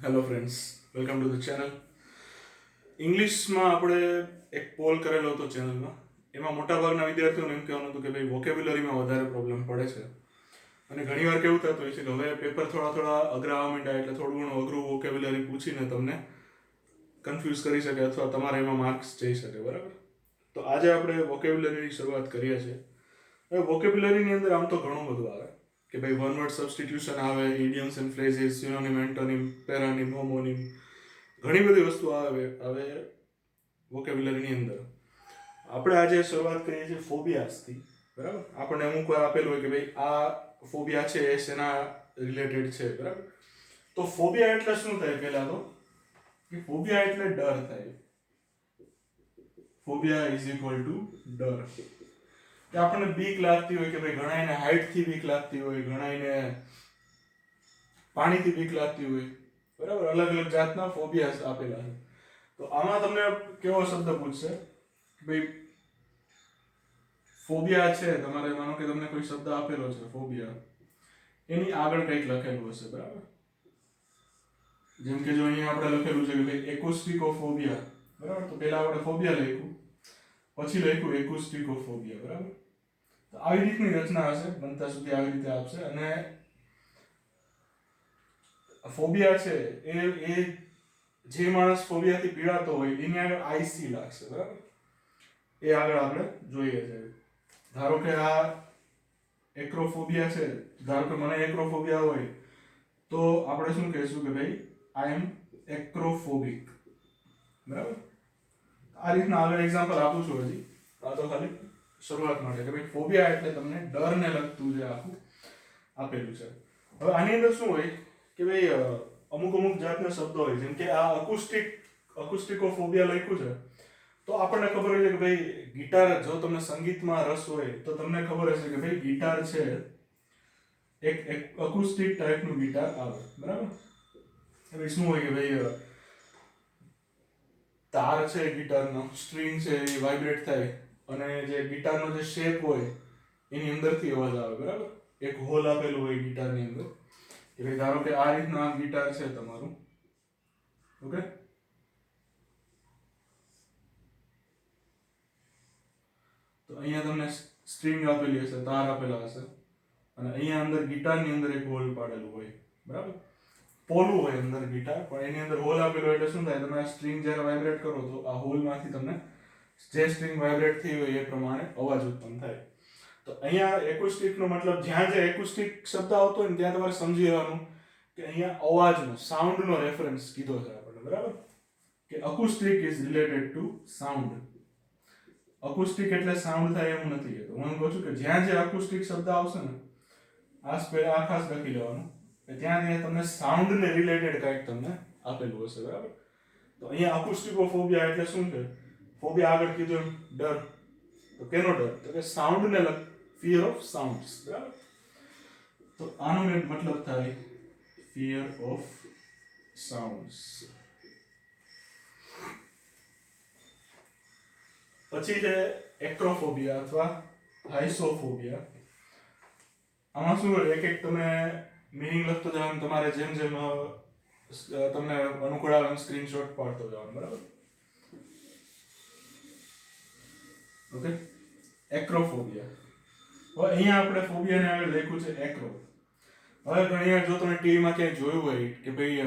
Hello friends, welcome to the channel. ઇંગ્લિશમાં આપણે એક પોલ કરેલો હતો ચેનલમાં. એમાં મોટાભાગના વિદ્યાર્થીઓને એમ કહેવાનું હતું કે ભાઈ વોકેબ્યુલરીમાં વધારે પ્રોબ્લેમ પડે છે. અને ઘણીવાર કેવું થતું હોય છે કે હવે પેપર થોડા થોડા અઘરા આવવા માંડ્યા એટલે થોડું ઘણું અઘરું વોકેબ્યુલરી પૂછીને તમને કન્ફ્યુઝ કરી શકે અથવા તમારે એમાં માર્ક્સ જઈ શકે, બરાબર? તો આજે આપણે વોકેબ્યુલરીની શરૂઆત કરીએ છીએ. હવે વોકેબ્યુલરીની અંદર આમ તો ઘણું બધું આવે કે ભાઈ વન વર્ડ સબસ્ટિટ્યુશન આવે, idioms and phrases, synonym, antonym, પેરાનિમ, હોમોનિમ, ઘણી બધી વસ્તુ આવે હવે વોકેબ્યુલરીની અંદર. આપણે આજે શરૂઆત કરીએ છીએ ફોબિયાસથી, બરાબર? આપણને અમુક વાર આપેલું હોય કે ભાઈ આ ફોબિયા છે એ શેના રિલેટેડ છે, બરાબર? તો ફોબિયા એટલે શું થાય? પહેલા તો કે ફોબિયા એટલે ડર થાય. ફોબિયા ઇઝ ઇક્વલ ટુ ડર. કે આપણને બીક લાગતી હોય કે ભાઈ ઘણાને હાઈટથી બીક લાગતી હોય, ઘણાને પાણીથી બીક લાગતી હોય, બરાબર? અલગ અલગ જાતના ફોબિયાસ આપેલા છે. તો આમાં તમને કેવો શબ્દ પૂછશે કે ભાઈ ફોબિયા છે, તમારે માનો કે તમને કોઈ શબ્દ આપેલો છે ફોબિયા, એની આગળ કંઈક લખેલું હશે, બરાબર? જેમ કે જો અહીંયા આપણે લખેલું છે કે ભાઈ એકોસ્ટિકોફોબિયા, બરાબર? તો પહેલા આપણે ફોબિયા લખ્યું, પછી લખ્યું એકોસ્ટિકોફોબિયા, બરાબર? તો આવી રીતની રચના હશે, બનતા સુધી આવી રીતે આપશે. અને ફોબિયા છે એ જે માણસ ફોબિયાથી પીડાતો હોય એની આગળ આઈસી લાગશે, બરાબર? એ આગળ આપણે જોઈએ છે. ધારો કે આ એક્રોફોબિયા છે, ધારો કે મને એક્રોફોબિયા હોય તો આપણે શું કહીશું કે ભાઈ આઈ એમ એક્રોફોબિક, બરાબર? આ રીતના આગળ એક્ઝામ્પલ આપું છું. હજી આ તો ખાલી શરૂઆત માટે કે ભાઈ ફોબિયા એટલે તમને ડરને લગતું જે આખું આપેલું છે. હવે આની અંદર શું હોય કે ભાઈ અમુક અમુક જાતના શબ્દો હોય, જેમ કે આ અકુસ્ટિકોફોબિયા લખ્યું છે તો આપણને ખબર હોય છે કે ભાઈ ગિટાર, જો તમને સંગીતમાં રસ હોય તો તમને ખબર હશે કે ભાઈ ગિટાર છે એક અકુસ્ટિક ટાઈપનું ગિટાર આવે, બરાબર? હવે શું હોય કે ભાઈ તાર છે ગિટારનો, સ્ટ્રિંગ છે એ વાઇબ્રેટ થાય અને જે ગિટારનો જે શેપ હોય એની અંદરથી અવાજ આવે, બરાબર? એક હોલ આપેલું હોય ગિટારની અંદર કે ભાઈ ધારો કે આ રીતના ગિટાર છે તમારું, ઓકે? તો અહીંયા તમને સ્ટ્રિંગ આપેલી હશે, તાર આપેલા હશે અને અહીંયા અંદર ગિટારની અંદર એક હોલ પાડેલું હોય, બરાબર? પોલું હોય અંદર ગિટાર, પણ એની અંદર હોલ આપેલો એટલે શું થાય? તમે આ સ્ટ્રિંગ જ્યારે વાઇબ્રેટ કરો તો આ હોલમાંથી તમને જે સ્ટ્રિંગ વાઇબ્રેટ થઈ હોય એ પ્રમાણે અવાજ ઉત્પન્ન થાય. તો અહીંયા એકોસ્ટિકનો મતલબ જ્યાં જે એકોસ્ટિક શબ્દ આવતો હોય ને ત્યાં તમારે સમજી લેવાનું કે અહીંયા અવાજનો, સાઉન્ડનો રેફરન્સ કીધો છે આપણને, બરાબર? કે અકુસ્ટિક ઇઝ રિલેટેડ ટુ સાઉન્ડ. અકુસ્ટિક એટલે સાઉન્ડ થાય એવું નથી કહેતો. હું કહું છું કે જ્યાં જે અકુસ્ટિક શબ્દ આવશે ને આ ખાસ લખી લેવાનું કે ત્યાં તમને સાઉન્ડને રિલેટેડ કંઈક તમને આપેલું હશે, બરાબર? તો અહીંયા અકુસ્ટિકોફોબિયા એટલે શું છે? ફોબિયા આગળ કીધું ડર. તો કેનો ડર? તો કે સાઉન્ડને ફિયર ઓફ સાઉન્ડ્સ, બરાબર? તો આનો મતલબ થાય ફિયર ઓફ સાઉન્ડ્સ. પછી છે એક્રોફોબિયા અથવા હાઇસોફોબિયા. આમાં શું હોય, એક એક તમે મીનિંગ લખતો જવાનું, તમારે જેમ જેમ તમને અનુકૂળ આવે એમ સ્ક્રીનશોટ પાડતો જવાનું, બરાબર? ઓકે, એક્રોફોબિયા. હવે અહીંયા આપણે ફોબિયાને આગળ લખ્યું છે એક્રો. હવે ઘણી વાર જો તમે ટીવીમાં ક્યાંય જોયું હોય કે ભાઈ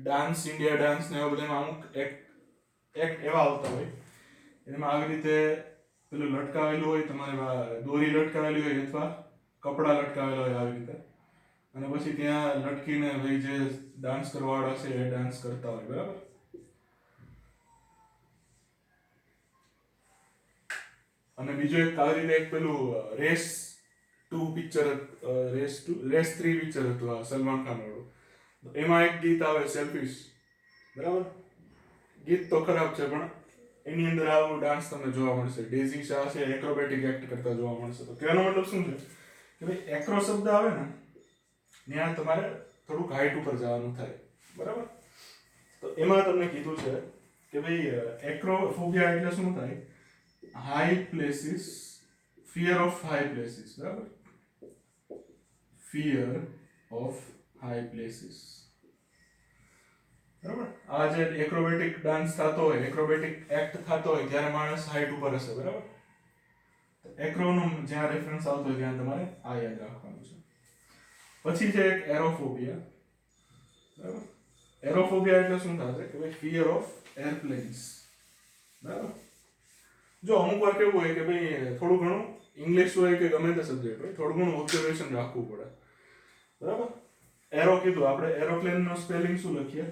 ડાન્સ ઇન્ડિયા ડાન્સ ને એવા બધામાં અમુક એક એવા આવતા હોય એમાં આવી રીતે પેલું લટકાવેલું હોય, તમારે દોરી લટકાવેલી હોય અથવા કપડા લટકાવેલા હોય આવી રીતે, અને પછી ત્યાં લટકીને ભાઈ જે ડાન્સ કરવાવાળા છે એ ડાન્સ કરતા હોય, બરાબર? અને બીજું એક આવી રીતે એક પેલું રેસ 3 પિક્ચર હતું આ સલમાન ખાન વાળું. એમાં એક ગીત આવે સેલ્ફિશ, બરાબર? ગીત તો ખરાબ છે પણ એની અંદર આવું ડાન્સ તમને જોવા મળશે. ડેઝી શાહ છે એક્રોબેટિક એક્ટ કરતા જોવા મળશે. તો કહેવાનો મતલબ શું છે કે ભાઈ એક્રો શબ્દ આવે ને ત્યાં તમારે થોડુંક હાઈટ ઉપર જવાનું થાય, બરાબર? તો એમાં તમને કીધું છે કે ભાઈ એક્રોફોબિયા એટલે શું થાય? High places, fear of high places, બરાબર? Fear of high places. બરાબર. આ જે એક્રોબેટિક ડાન્સ થતો હોય, એક્રોબેટિક એક્ટ થતો હોય ત્યારે માણસ હાઈટ ઉપર હશે, બરાબર. એક્રોનું જ્યાં રેફરન્સ આવતો હોય ત્યાં તમારે આ યાદ રાખવાનું છે. પછી છે એક એરોફોબિયા, બરાબર. એરોફોબિયા એટલે શું થશે કે ભાઈ ફિયર ઓફ એરપ્લેન્સ, બરાબર. જો અમુક વાર કેવું હોય કે ભાઈ થોડું ઘણું ઇંગ્લિશ હોય કે ગમે તે સબ્જેક્ટ હોય, થોડું ઘણું ઓબ્ઝર્વેશન રાખવું પડે, બરાબર. એરો કીધું આપણે, એરોપ્લેન નો સ્પેલિંગ શું લખીએ?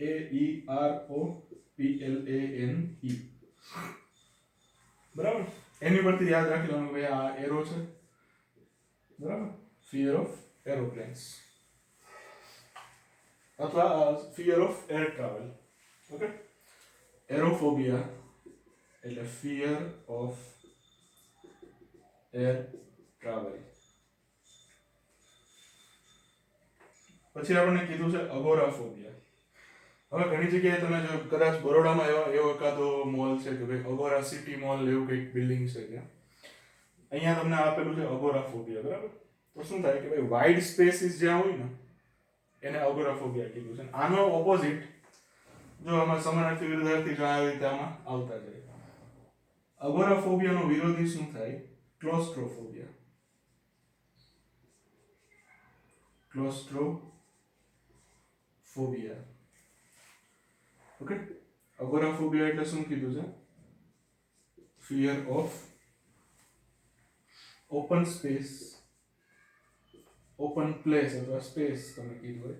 AEROPLANE, બરાબર. એની પરથી યાદ રાખી લેવાનું ભાઈ આ એરો છે, બરાબર. ફિયર ઓફ એરોપ્લેન્સ અથવા fear of air travel. Okay. Aerophobia એટલે ફિયર ઓફ એર ટ્રાવેલ. પછી આપણે કીધું છે અગોરાફોબિયા. હવે ઘણી જગ્યાએ તમે જો કદાચ બરોડામાં એવો એકાદો મોલ છે કે ભાઈ અગોરા સિટી મોલ એવું કંઈક બિલ્ડિંગ છે ત્યાં, અહીંયા તમને આપેલું છે અગોરાફોબિયા, બરાબર. તો શું થાય કે ભાઈ વાઇડ સ્પેસીસ જ્યાં હોય ને એને અગોરાફોબિયા કીધું છે. આનો ઓપોઝિટ જો આમાં સમાનાર્થી વિરુદ્ધાર્થી જો આવી રીતે આમાં આવતા જાય. અગોરાફોબિયાનો વિરોધી શું થાય? ક્લોસ્ટ્રોફોબિયા. ક્લોસ્ટ્રોફોબિયા. ઓકે. અગોરાફોબિયા એટલે શું કીધું છે? Fear of open space, open place અથવા સ્પેસ તમે કીધું હોય.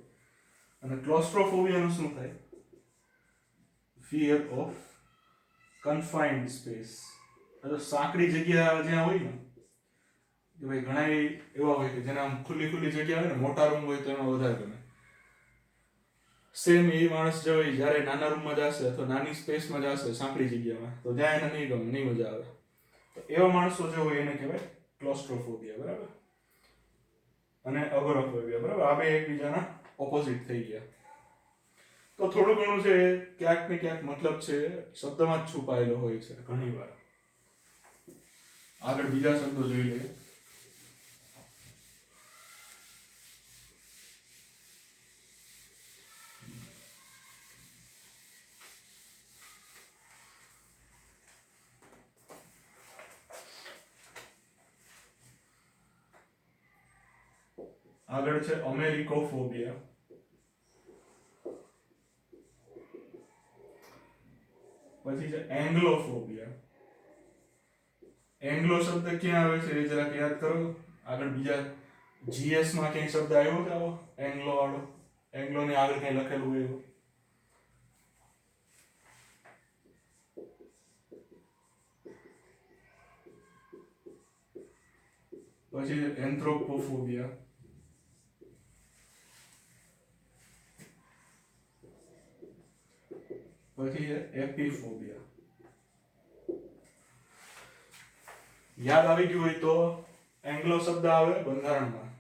અને ક્લોસ્ટ્રોફોબિયાનું શું થાય? Fear of confined space. એટલે સાંકડી જગ્યા જ્યાં હોય ને કે ભાઈ ઘણા એવા હોય કે જેના આમ ખુલ્લી ખુલ્લી જગ્યા હોય ને, મોટા રૂમ હોય તો એમાં વધારે ગમે. સેમ એ માણસ જો હોય જ્યારે નાના રૂમમાં જશે અથવા નાની સ્પેસમાં જશે સાંકડી જગ્યામાં, તો ત્યાં એને નહીં ગમે, નહીં મજા આવે. તો એવા માણસો જે હોય એને કહેવાય ક્લોસ્ટ્રોફોબિયા, બરાબર. અને અગોરાફોબિયા, બરાબર. આ બે એકબીજાના ઓપોઝિટ થઈ ગયા. તો થોડું ઘણું છે ક્યાંક ને ક્યાંક મતલબ છે શબ્દમાં જ છુપાયેલો હોય છે ઘણી વાર. આગળ બીજા શબ્દો જોઈ લઈએ. આગળ છે અમેરિકોફોબિયા. પછી છે એંગ્લોફોબિયા. એંગ્લો શબ્દ ક્યાં આવે છે એ જરાક યાદ કરો. આગળ બીજા જીએસ માં ક્યાંય શબ્દ આવ્યો છે આવો એંગ્લો વાળો? એંગ્લો ની આગળ કઈ લખેલું હોય એવું? પછી એન્થ્રોપોફોબિયા. પછી એપીફોબિયા. યાદ આવી ગયું હોય તો એંગ્લો શબ્દ આવે બંધારણમાં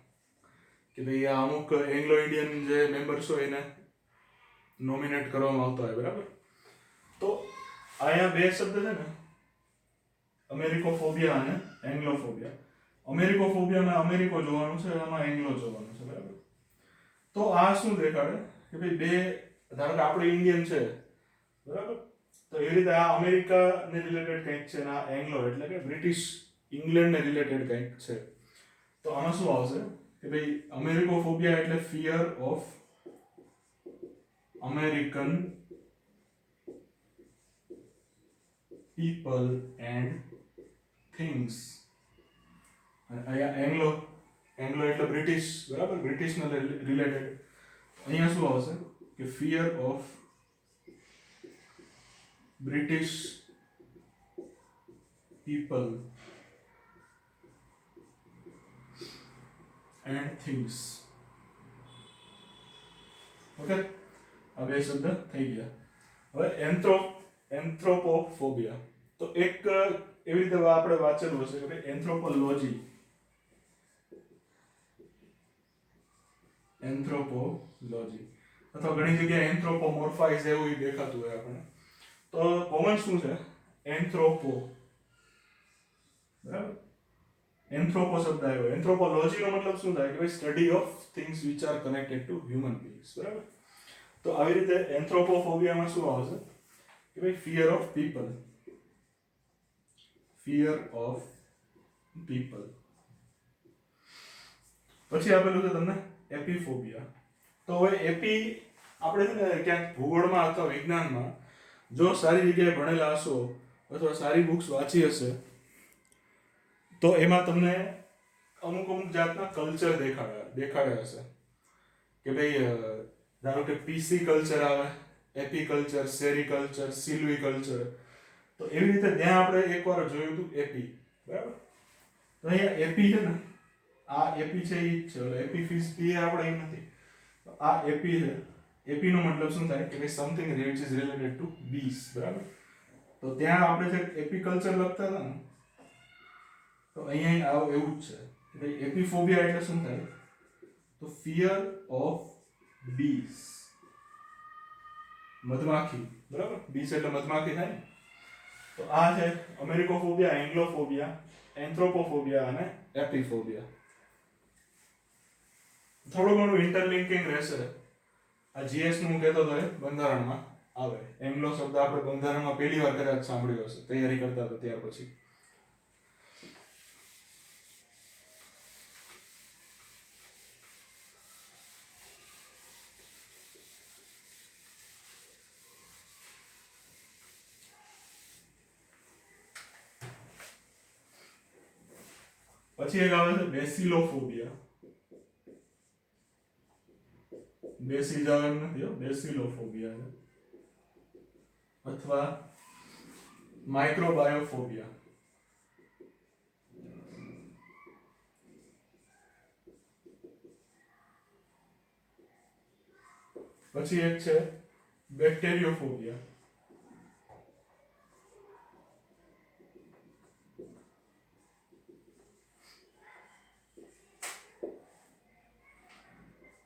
કે ભાઈ આ અમુક એંગ્લો ઇન્ડિયન જે મેમ્બર્સ હોય એને નોમિનેટ કરવામાં આવતા હોય, બરાબર. તો અહીંયા બે શબ્દ છે ને, અમેરિકોફોબિયા અને એંગ્લોફોબિયા. અમેરિકોફોબિયામાં અમેરિકો જોવાનું છે, એમાં એંગ્લો જોવાનું છે, બરાબર. તો આ શું દેખાડે કે ભાઈ બે, ધારો કે આપણે ઇન્ડિયન છે, બરાબર. તો એ રીતે આ અમેરિકા ને રિલેટેડ કંઈક છે ને આ એંગ્લો એટલે કે બ્રિટિશ ઇંગ્લેન્ડ ને રિલેટેડ કંઈક છે. તો આમાં શું આવશે કે ભાઈ અમેરિકોફોબિયા એટલે fear of American people and things. અને અહીંયા એંગ્લો, એંગ્લો એટલે બ્રિટિશ, બરાબર, બ્રિટિશ ને રિલેટેડ. અહીંયા શું આવશે કે fear of British people and things. Okay. આ બે શબ્દ થઈ ગયા. હવે એન્થ્રોપોફોબિયા. તો એક એવી રીતે આપણે વાંચેલું હશે કે એન્થ્રોપોલોજી, એન્થ્રોપોલોજી અથવા ઘણી જગ્યાએ એન્થ્રોપોમોર્ફાઇઝ એવું દેખાતું હોય આપણને. તો કોમન શું છે? એન્થ્રોપો, બરાબર. એન્થ્રોપો શબ્દ આવ્યો. એન્થ્રોપોલોજી નો મતલબ શું થાય કે ભાઈ study of things which are connected to human beings, બરાબર. તો આવી રીતે એન્થ્રોપોફોબિયામાં શું આવશે કે ભાઈ fear of people, fear of people. પછી આપેલું છે તમને એપીફોબિયા. તો હવે એપી આપણે છે ને ક્યાંક ભૂગોળમાં અથવા વિજ્ઞાનમાં જો સારી જગ્યાએ ભણેલા હશો અથવા સારી બુક્સ વાંચી હશે તો એમાં તમને અમુક અમુક જાતના કલ્ચર દેખાડ્યા હશે કે ભાઈ ધારો કે પીસી કલ્ચર આવે, એપી કલ્ચર, સેરી કલ્ચર, સિલ્વી કલ્ચર. તો એવી રીતે ત્યાં આપણે એકવાર જોયું હતું એપી, બરાબર. તો અહીંયા એપી છે ને, આ એપી છે એ જ છે, એપીફિસ એ આપણે એ નથી. આ એપી છે. એપી નો મતલબ શું થાય કે ભાઈ something which is related to bees, બરાબર. તો ત્યાં આપણે જે એપી કલ્ચર લખતા હતા ને, તો અહીંયા આવું એવું જ છે કે ભાઈ એપીફોબિયા એટલે શું થાય તો ફિયર ઓફ બીસ, મધમાખી, બરાબર. બીસ એટલે મધમાખી થાય. તો આ છે અમેરિકોફોબિયા, એંગ્લોફોબિયા, એન્થ્રોપોફોબિયા અને એપીફોબિયા. થોડું ઘણું ઇન્ટરલિંકિંગ રહેશે. આ જીએસ નું કહેતો હતો એ બંધારણમાં આવે. એંગ્લો શબ્દ આપણે બંધારણમાં પહેલી વાર કદાચ સાંભળ્યો હશે, તૈયારી કરતા હતા ત્યાર પછી. પછી એક આવે છે બેસિલોફોબિયા. બેસી જાવ એમ નથી હો, બેસિલોફોબિયા છે. અથવા માઇક્રોબાયોફોબિયા. પછી એક છે બેક્ટેરિયોફોબિયા.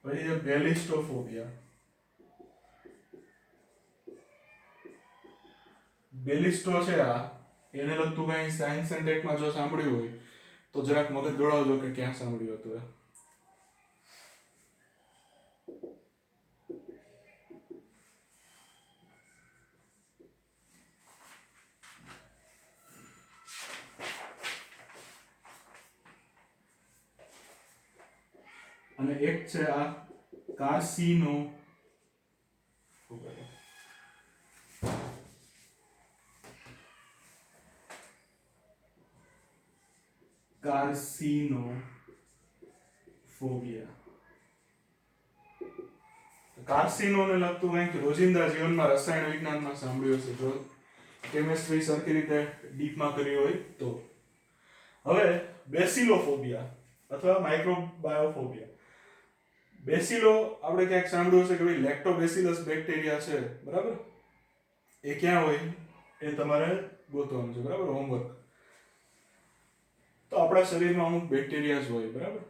પછી છે બેલિસ્ટોફોબિયા. બેલિસ્ટો છે આ, એને લગતું કઈ સાયન્સ એન્ડ ટેકમાં જો સાંભળ્યું હોય તો જરાક મગજ દોડાવજો કે ક્યાં સાંભળ્યું હતું. અને એક છે આ કાર્સિનો, કાર્સિનોફોબિયા. કાર્સિનોને લગતું કંઈક રોજિંદા જીવનમાં રસાયણ વિજ્ઞાનમાં સાંભળ્યું હશે જો કેમિસ્ટ્રી સરખી રીતે ડીપમાં કરી હોય તો. હવે બેસિલોફોબિયા અથવા માઇક્રોબાયોફોબિયા. બેસિલો આપણે ક્યાંક સાંભળ્યું હશે કે ભાઈ લેક્ટોબેસિલસ બેક્ટેરિયા છે, બરાબર. એ ક્યાં હોય એ તમારે ગોતવાનું છે, બરાબર, હોમવર્ક. તો આપણા શરીરમાં અમુક બેક્ટેરિયા હોય, બરાબર.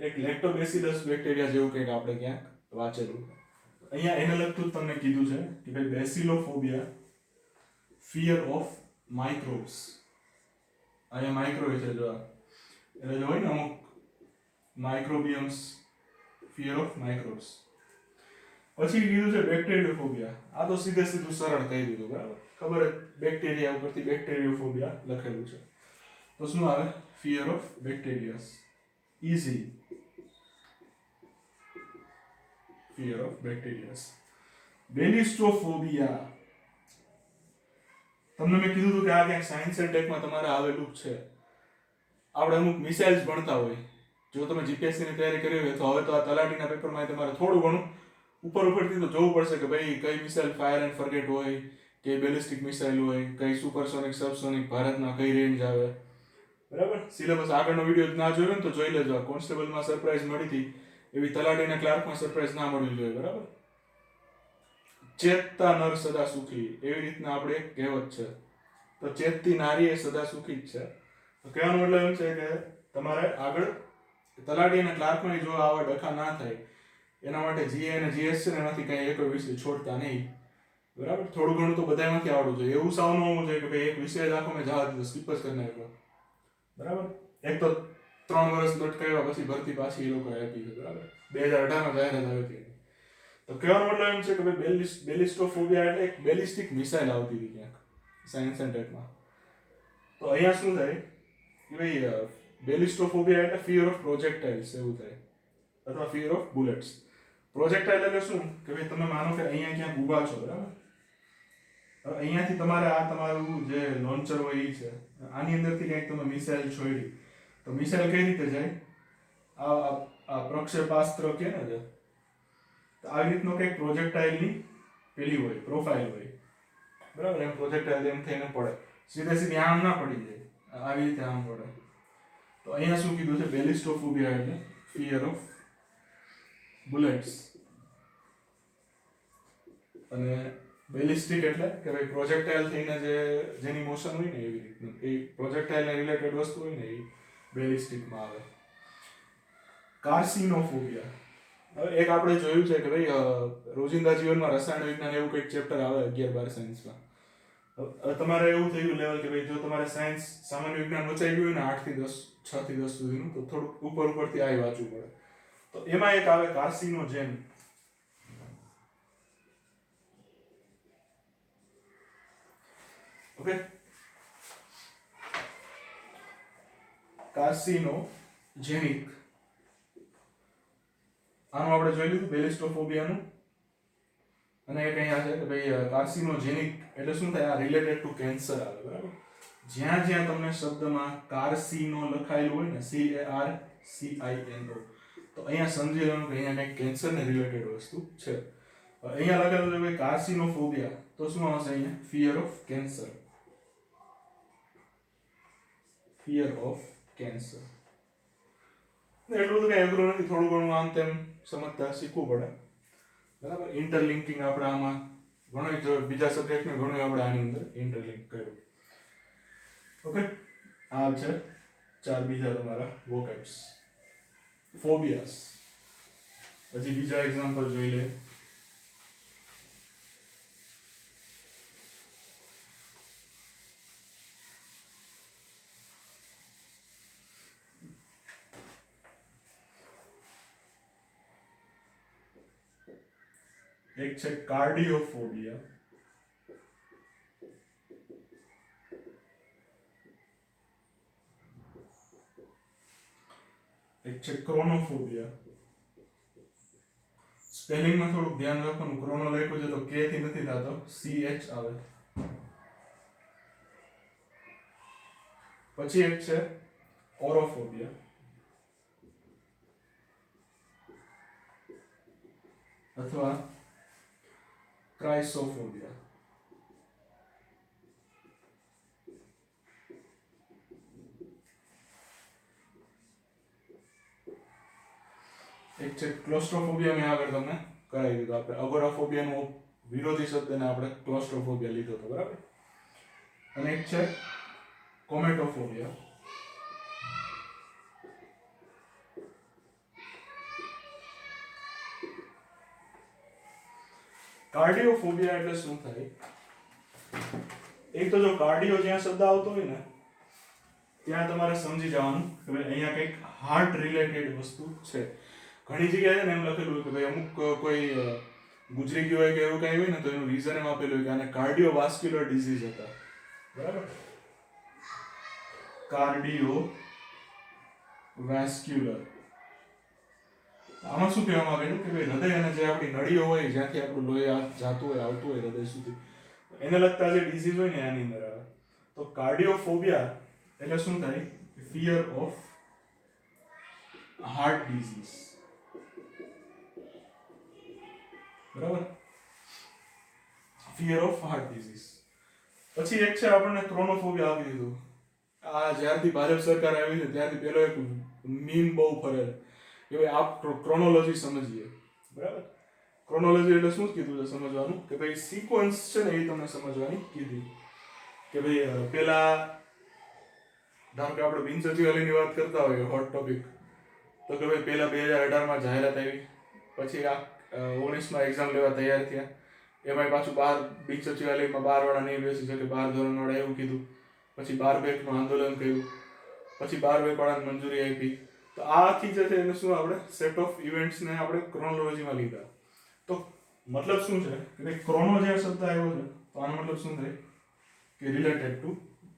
એક લેક્ટોબેસિલસ બેક્ટેરિયા જેવું કંઈક આપણે ક્યાંક વાંચેલું. અહીંયા એને લગતું જ તમને કીધું છે કે ભાઈ બેસિલોફોબિયા, ફિયર ઓફ માઇક્રોબ્સ. અહીંયા માઇક્રો છે જો, એટલે જો હોય ને અમુક માઇક્રોબિયમ્સ, ફિયર ઓફ માઇક્રોબ્સ. પછી કીધું છે બેક્ટેરિયોફોબિયા. આ તો સીધે સીધું સરળ કહી દીધું, બરાબર. ખબર જ બેક્ટેરિયા ઉપરથી બેક્ટેરિયોફોબિયા લખેલું છે. તો શું આવે? Fear of bacterias. Easy. Fear of bacterias. Ballistophobia. તમને મેં કીધું હતું કે આ ક્યાંક સાયન્સ એન્ડ ટેકમાં તમારે આવેલું જ છે. આપણે અમુક મિસાઇલ્સ ભણતા હોય, જો તમે જીપીએસસી ની તૈયારી કરી હોય તો હવે તો આ તલાટીના પેપરમાં તમારે થોડું ઘણું ઉપરથી તો જોવું પડશે કે ભાઈ કઈ મિસાઇલ ફાયર એન્ડ ફોરગેટ હોય, કે બેલિસ્ટિક મિસાઇલ હોય, કઈ સુપરસોનિક, સબસોનિક, ભારતમાં કઈ રેન્જ આવે, બરાબર. સિલેબસ આગળનો વિડીયો ના જોયો ને તો જોઈ લેજો. આ કોન્સ્ટેબલમાં સરપ્રાઈઝ મળી હતી એવી તલાટીના ક્લાર્કમાં સરપ્રાઈઝ ના મળવી જોઈએ, બરાબર. ચેતતા નર સદા સુખી, એવી રીતના આપણે એક કહેવત છે. તો ચેતતી નારી એ સદા સુખી જ છે. તો કહેવાનો મતલબ એમ છે કે તમારે આગળ તલાટી અને ક્લાર્કમાં જો આવા ડખા ના થાય એના માટે જીએ અને જીએસ છે ને એમાંથી કઈ એક વિષય છોડતા નહીં, બરાબર. થોડું ઘણું તો બધામાંથી આવડવું જોઈએ. એવું સાવ ન હોવું જોઈએ કે ભાઈ એક વિષય જ આખો મેં જવા દીધો, સ્કીપ જ કરી નાખ્યો, બરાબર. એક તો 3 વર્ષ લટકાવ્યા પછી ભરતી પાછી એ લોકો આપી છે, બરાબર. 2018માં જાહેરાત આવી હતી. તો કહેવાનો મતલબ એમ છે કે ભાઈ બેલિસ્ટોફોબિયા એટલે એક બેલિસ્ટિક મિસાઇલ આવતી હતી ક્યાંક સાયન્સ એન્ડ ટેકમાં. તો અહીંયા શું થાય કે ભાઈ બેલિસ્ટોફોબિયા એટલે ફિયર ઓફ પ્રોજેક્ટાઇલ્સ એવું થાય, અથવા ફિયર ઓફ બુલેટ્સ. પ્રોજેક્ટાઇલ એટલે શું કે ભાઈ તમે માનો કે અહીંયા ક્યાંક ઊભા છો, બરાબર. હવે અહીંયાથી તમારે આ તમારું જે લોન્ચર હોય એ છે, આની અંદરથી કંઈક તમે મિસાઇલ છોડી, તો મિસાઇલ કઈ રીતે જાય? આ પ્રક્ષેપાસ્ત્ર કે ને જે, તો આવી રીતનો કંઈક પ્રોજેક્ટાઇલની પેલી હોય, પ્રોફાઇલ હોય, બરાબર. એમ પ્રોજેક્ટાઇલ એમ થઈને પડે, સીધે સીધી આમ ના પડી જાય, આવી રીતે આમ પડે. તો અહીંયા શું કીધું છે? બેલિસ્ટોફોબિયા એટલે ફિયર ઓફ બુલેટ્સ. અને બેલિસ્ટિક એટલે કે ભાઈ પ્રોજેક્ટાઇલ થઈને જેની મોશન હોય ને એવી રીતનું, એ પ્રોજેક્ટાઇલને રિલેટેડ વસ્તુ હોય ને એ બેલિસ્ટિકમાં આવે. કાર્સિનોફોબિયા. હવે એક આપણે જોયું છે કે ભાઈ રોજિંદા જીવનમાં રસાયણ વિજ્ઞાન એવું કંઈક ચેપ્ટર આવે 11-12 સાયન્સમાં. હવે તમારે એવું થયું લેવલ કે ભાઈ જો તમારે સાયન્સ સામાન્ય વિજ્ઞાન વચાઈ ગયું હોય ને 8 થી 10, 6 થી 10 સુધીનું, તો થોડુંક ઉપરથી આ વાંચવું પડે. તો એમાં એક આવે કાર્સિનોજેન. ઓકે, કાર્સિનોજેનિક. આનું આપણે જોઈ લીધું બેલિસ્ટોફોબિયાનું. અને એક અહીંયા છે કે ભાઈ કાર્સિનોજેનિક એટલે શું થાય? આ રિલેટેડ ટુ કેન્સર આવે, બરાબર. જ્યાં જ્યાં તમને શબ્દમાં કાર્સિનો લખાયેલું હોય ને, CARCINO, તો અહીંયા સમજી લેવાનું કે અહીંયા કંઈક કેન્સરને રિલેટેડ વસ્તુ છે. અહીંયા લખેલું છે ભાઈ કાર્સિનોફોબિયા, તો શું આવશે અહીંયા? Fear of cancer. Fear of cancer. એટલું બધું કઈ અઘરું નથી, થોડું ઘણું આમ તેમ સમજતા શીખવું પડે, બરાબર. ઇન્ટરલિંકિંગ આપણે આમાં ઘણું, બીજા સબ્જેક્ટને ઘણું આપણે આની અંદર ઇન્ટરલિંક કર્યું. ઓકે, આ છે 4 બીજા તમારા વોકેબ્સ, ફોબિયાસ. પછી બીજા એક્ઝામ્પલ જોઈ લે. એક છે કાર્ડિયોફોબિયા, એક છે ક્રોનોફોબિયા. સ્પેલિંગમાં થોડુંક ધ્યાન રાખવાનું, ક્રોનો લખ્યું છે તો કે થી નથી થતો, CH આવે. પછી એક છે ઓરોફોબિયા, અથવા ક્રાઇસોફોબિયા. એક છે ક્લોસ્ટ્રોફોબિયા. મેં આગળ તમને કરાવી દીધું. આપણે અગોરાફોબિયાનો વિરોધી શબ્દને આપણે ક્લોસ્ટ્રોફોબિયા લીધો હતો, બરાબર. અને એક છે કોમેટોફોબિયા. કાર્ડિયોફોબિયા એટલે શું થાય? એક તો જો કાર્ડિયો જ્યાં શબ્દ આવતો હોય ને ત્યાં તમારે સમજી જવાનું કે ભાઈ અહીંયા કંઈક હાર્ટ રિલેટેડ વસ્તુ છે. ઘણી જગ્યાએ છે ને એમ લખેલું હોય કે ભાઈ અમુક કોઈ ગુજરી ગયું હોય કે એવું કંઈ હોય ને તો એનું રીઝન એમ આપેલું હોય કે આને કાર્ડિયોવાસ્ક્યુલર ડિઝીઝ હતા, બરાબર. કાર્ડિયોવાસ્ક્યુલર. આમાં શું કહેવામાં આવેલું કે ભાઈ હૃદય અને જે આપણી નળીઓ હોય, જ્યાંથી આપણું લોહી જાતું હોય, આવતું હોય હૃદય સુધી, એને લગતા જે ડિઝીઝ હોય ને આની અંદર આવે. તો કાર્ડિયોફોબિયા એટલે શું થાય? ફિયર ઓફ હાર્ટ ડિઝીઝ, બરાબર. Fear of heart disease. પછી એક છે આપણને ક્રોનોફોબિયા આપી દીધું. આ જ્યારથી ભારત સરકાર આવી છે ત્યારથી પેલો એક મીમ બહુ ફરે કે ભાઈ આપ ક્રોનોલોજી સમજીએ, બરાબર. ક્રોનોલોજી એટલે શું કીધું છે સમજવાનું કે ભાઈ સિક્વન્સ છે ને એ તમને સમજવાની કીધી. કે ભાઈ પેલા ધારો કે આપણે બિનસચિવાલયની વાત કરતા હોઈએ, હોટ ટોપિક, તો કે ભાઈ પહેલા 2018માં જાહેરાત આવી, પછી આ 19માં એક્ઝામ લેવા તૈયાર થયા, એમાંય પાછું 12 બિનસચિવાલયમાં 12 વાળા નહીં બેસી શકે, 12 ધોરણવાળા એવું કીધું, પછી 12 બેકનું આંદોલન કર્યું, પછી 12 બેક વાળાને મંજૂરી આપી. તો આ આખી જે છે એને શું આપણે સેટ ઓફ ઇવેન્ટ્સને આપણે ક્રોનોલોજીમાં લીધા. તો મતલબ શું છે કે ભાઈ ક્રોનો જે શબ્દ આવ્યો છે તો આનો મતલબ શું થાય કે રિલેટેડ ટુ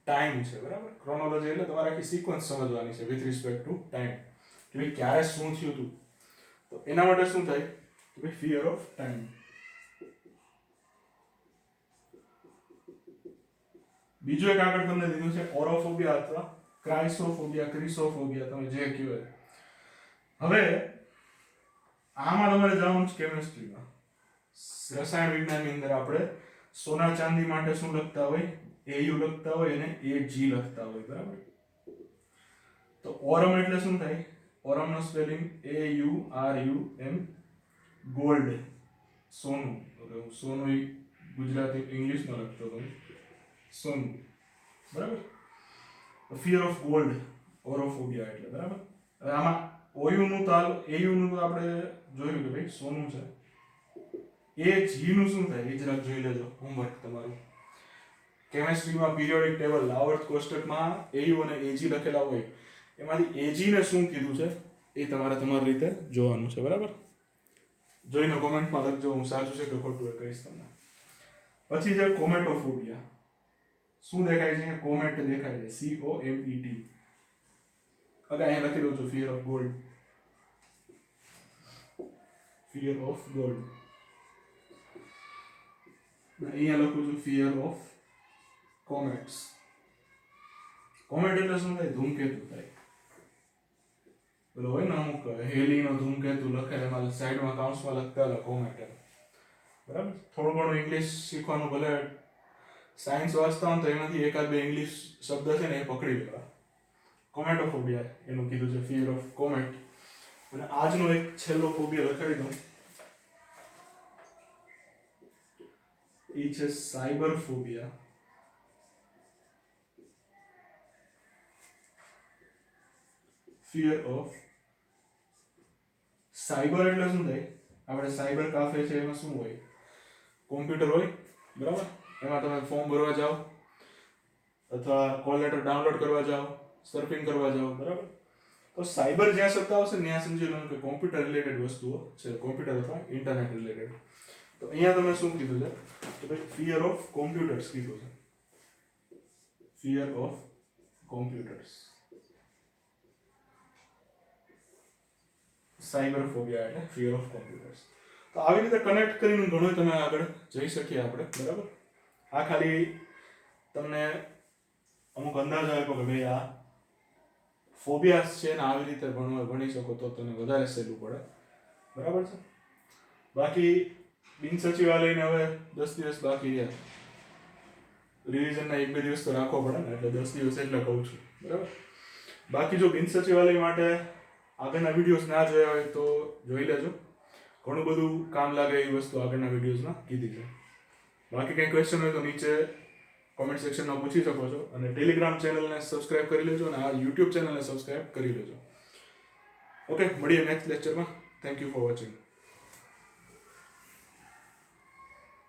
ટાઈમ છે, બરાબર. ક્રોનોલોજી એટલે તમારે આખી સિક્વન્સ સમજવાની છે વિથ રિસ્પેક્ટ ટુ ટાઈમ, કે ભાઈ ક્યારે શું થયું હતું. તો એના માટે શું થાય કે ભાઈ ફિયર ઓફ ટાઈમ. બીજું એક આગળ તમને દીધું છે ઓરોફોબિયા અથવા ક્રાઇસોફોબિયા, ક્રિસોફોબિયા, તમે જે કહો. હવે આમાં તમારે જવાનું છે કેમિસ્ટ્રીમાં. રસાયણ વિજ્ઞાનની અંદર આપણે સોના ચાંદી માટે શું લખતા હોય, AU લખતા હોય અને AG લખતા હોય, બરાબર. તો ઓરમ એટલે શું થાય? ઓરમનો સ્પેલિંગ AURUM, ગોલ્ડ, સોનું. તો સોનું ગુજરાતી ઇંગ્લિશમાં લખતો હતો સોનું, બરાબર. ફિયર ઓફ ગોલ્ડ, ઓરોફોબિયા એટલે, બરાબર. હવે આમાં OU નું તો AU નું તો આપણે જોયું કે ભાઈ સોનું છે. AG નું શું થાય એ જરાક જોઈ લેજો, હોમવર્ક તમારું. કેમિસ્ટ્રીમાં પીરિયોડિક ટેબલ આવર્ત કોષ્ટકમાં AU અને AG લખેલા હોય, એમાંથી AG ને શું કીધું છે એ તમારે તમારી રીતે જોવાનું છે, બરાબર. જોઈને કોમેન્ટમાં લખજો, હું સાચું છે કે ખોટું એ કહીશ તમને. પછી છે કોમેટોફોબિયા. શું દેખાય છે? કોમેટ દેખાય છે, COMET. હવે અહીંયા લખી દઉં છું fear of gold, fear of gold. અહીંયા લખું છું ફિયર ઓફ કોમેટ્સ. કોમેટ એટલે શું થાય? ધૂમકેતુ થાય. પેલો હોય ને અમુક હેલીનો ધૂમકેતુ લખેલ, એમાં સાઈડમાં કાઉન્સમાં લખતા હતા કોમેટ, બરાબર. થોડું ઘણું ઇંગ્લિશ શીખવાનું, ભલે સાયન્સ વાંચતા હોય તો એમાંથી એકાદ બે ઇંગ્લિશ શબ્દ છે ને એ પકડી લેવા. કોમેટોફોબિયા એનું કીધું છે, ફિયર ઓફ કોમેટ. અને આજનો એક છેલ્લો ફોબિયા લખાડી દઉં, એ છે cyber phobia. Fear of cyber એટલે શું થાય? આપણે સાયબર કાફે છે, એમાં શું હોય? કોમ્પ્યુટર હોય, બરાબર. એમાં તમે ફોર્મ ભરવા જાઓ અથવા કોલ લેટર ડાઉનલોડ કરવા જાઓ, સર્ફિંગ કરવા જાઓ, બરાબર. તો સાયબર જ્યાં શબ્દ આવશે ત્યાં સમજી લો કે કોમ્પ્યુટર રિલેટેડ વસ્તુઓ છે, કોમ્પ્યુટર અથવા ઇન્ટરનેટ રિલેટેડ. તો અહીંયા તમે શું કીધું છે કે ભાઈ ફિયર ઓફ કોમ્પ્યુટર્સ કીધું છે, fear of computers. Cyber phobia એટલે ફિયર ઓફ કોમ્પ્યુટર્સ. તો આવી રીતે કનેક્ટ કરીને ઘણું તમે આગળ જઈ શકીએ આપણે, બરાબર. આ ખાલી તમને અમુક અંદાજ આપ્યો કે ભાઈ આ ફોબિયાસ છે ને આવી રીતે ભણી શકો તો તને વધારે સહેલું પડે, બરાબર છે. બાકી બિન સચિવાલયને હવે 10 દિવસ બાકી રહ્યા, રિવિઝનના 1-2 દિવસ તો રાખવો પડે ને, એટલે 10 દિવસ એટલે કહું છું, બરાબર. બાકી જો બિન સચિવાલય માટે આગળના વિડીયોઝ ના જોયા હોય તો જોઈ લેજો, ઘણું બધું કામ લાગે એવી વસ્તુ આગળના વિડીયોઝમાં કીધી છે. બાકી કંઈ ક્વેશ્ચન હોય તો નીચે કોમેન્ટ સેક્શનમાં પૂછી શકો છો, અને ટેલિગ્રામ ચેનલને સબસ્ક્રાઇબ કરી લેજો અને આ યુટ્યુબ ચેનલને સબસ્ક્રાઇબ કરી લેજો. ઓકે, મળીએ નેક્સ્ટ લેક્ચરમાં. Thank you for watching.